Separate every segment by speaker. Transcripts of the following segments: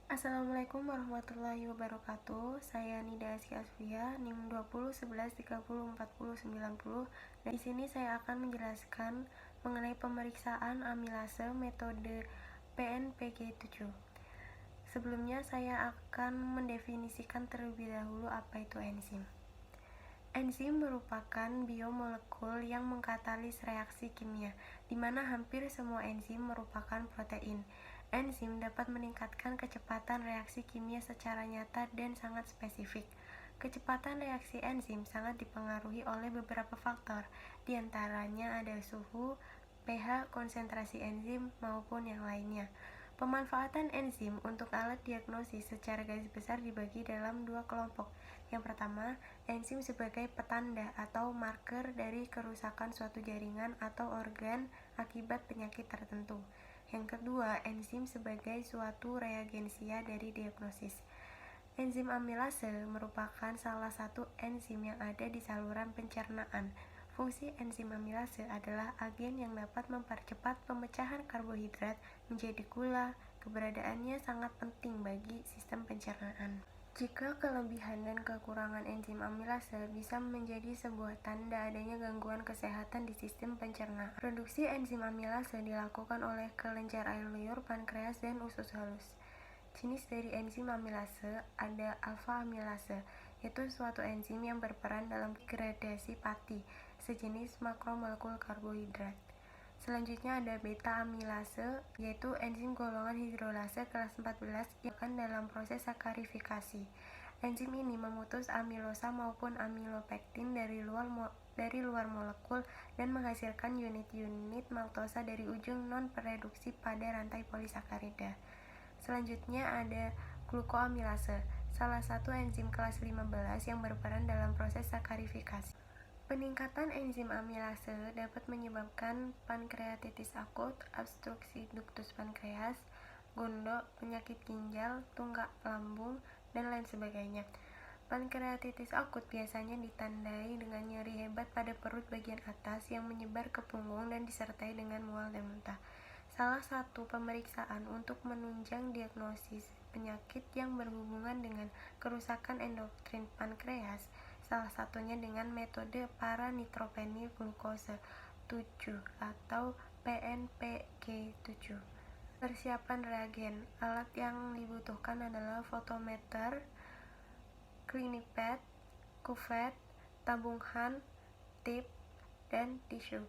Speaker 1: Assalamualaikum warahmatullahi wabarakatuh. Saya Nida Aski Asfia, NIM 2011304090. Dan di sini saya akan menjelaskan mengenai pemeriksaan amilase metode PNPG7. Sebelumnya saya akan mendefinisikan terlebih dahulu apa itu enzim. Enzim merupakan biomolekul yang mengkatalis reaksi kimia, di mana hampir semua enzim merupakan protein. Enzim dapat meningkatkan kecepatan reaksi kimia secara nyata dan sangat spesifik. Kecepatan reaksi enzim sangat dipengaruhi oleh beberapa faktor, di antaranya ada suhu, pH, konsentrasi enzim, maupun yang lainnya. Pemanfaatan enzim untuk alat diagnosis secara garis besar dibagi dalam dua kelompok. Yang pertama, enzim sebagai petanda atau marker dari kerusakan suatu jaringan atau organ akibat penyakit tertentu. Yang kedua, enzim sebagai suatu reagensia dari diagnosis. Enzim amilase merupakan salah satu enzim yang ada di saluran pencernaan. Fungsi enzim amilase adalah agen yang dapat mempercepat pemecahan karbohidrat menjadi gula. Keberadaannya sangat penting bagi sistem pencernaan. Jika kelebihan dan kekurangan enzim amilase bisa menjadi sebuah tanda adanya gangguan kesehatan di sistem pencernaan. Produksi enzim amilase dilakukan oleh kelenjar air liur, pankreas, dan usus halus. Jenis dari enzim amilase ada alfa amilase, yaitu suatu enzim yang berperan dalam gradasi pati, sejenis makromolekul karbohidrat. Selanjutnya ada beta amilase, yaitu enzim golongan hidrolase kelas 14 yang akan dalam proses sakarifikasi. Enzim ini memutus amilosa maupun amilopektin dari luar molekul dan menghasilkan unit-unit maltosa dari ujung non-reduksi pada rantai polisakarida. Selanjutnya ada glukoamilase, salah satu enzim kelas 15 yang berperan dalam proses sakarifikasi. Peningkatan enzim amilase dapat menyebabkan pankreatitis akut, obstruksi duktus pankreas, gondok, penyakit ginjal, tunggak lambung, dan lain sebagainya. Pankreatitis akut biasanya ditandai dengan nyeri hebat pada perut bagian atas yang menyebar ke punggung dan disertai dengan mual dan muntah. Salah satu pemeriksaan untuk menunjang diagnosis penyakit yang berhubungan dengan kerusakan endokrin pankreas, salah satunya dengan metode paranitropenil glukose 7 atau PNPG7. Persiapan reagen. Alat yang dibutuhkan adalah fotometer, clinipad, kuvet, tabung Han, tip, dan tisu.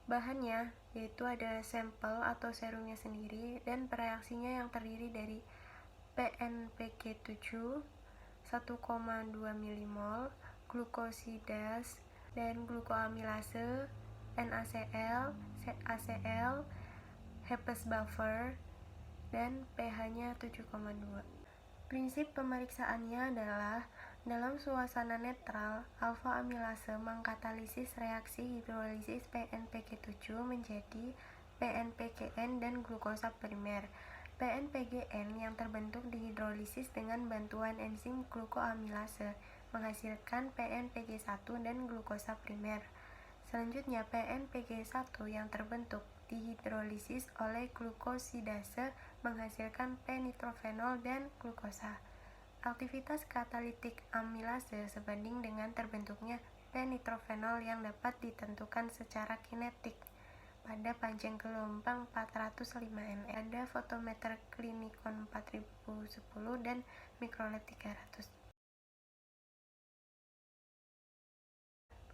Speaker 1: Bahannya yaitu ada sampel atau serumnya sendiri dan reaksinya yang terdiri dari PNPG7 1,2 mmol, glukosidase dan glukoamilase, NaCl, ZaCl, Hebes buffer, dan pH-nya 7,2. Prinsip pemeriksaannya adalah dalam suasana netral, alfa amilase mengkatalisis reaksi hidrolisis PNPG7 menjadi PNPGN dan glukosa primer. PNPGN yang terbentuk dihidrolisis dengan bantuan enzim glukoamilase menghasilkan PNPG1 dan glukosa primer. Selanjutnya, PNPG1 yang terbentuk dihidrolisis oleh glukosidase menghasilkan P-nitrofenol dan glukosa. Aktivitas katalitik amilase sebanding dengan terbentuknya P-nitrofenol yang dapat ditentukan secara kinetik pada panjang gelombang 405 nm. Ada fotometer Clinicon 4010 dan Microlab 300.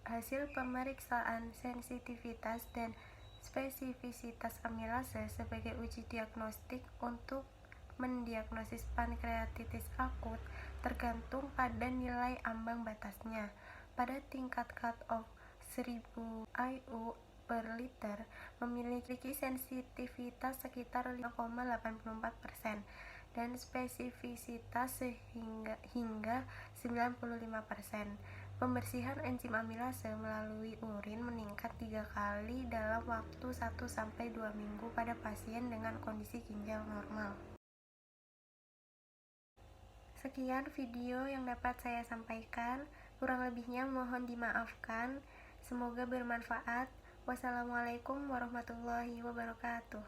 Speaker 1: Hasil pemeriksaan sensitivitas dan spesifisitas amilase sebagai uji diagnostik untuk mendiagnosis pankreatitis akut tergantung pada nilai ambang batasnya. Pada tingkat cut-off 1000 IU per liter memiliki sensitivitas sekitar 5,84% dan spesifisitas hingga 95%. Pembersihan enzim amilase melalui urin meningkat 3 kali dalam waktu 1-2 minggu pada pasien dengan kondisi ginjal normal. Sekian video yang dapat saya sampaikan, kurang lebihnya mohon dimaafkan. Semoga bermanfaat. Wassalamualaikum warahmatullahi wabarakatuh.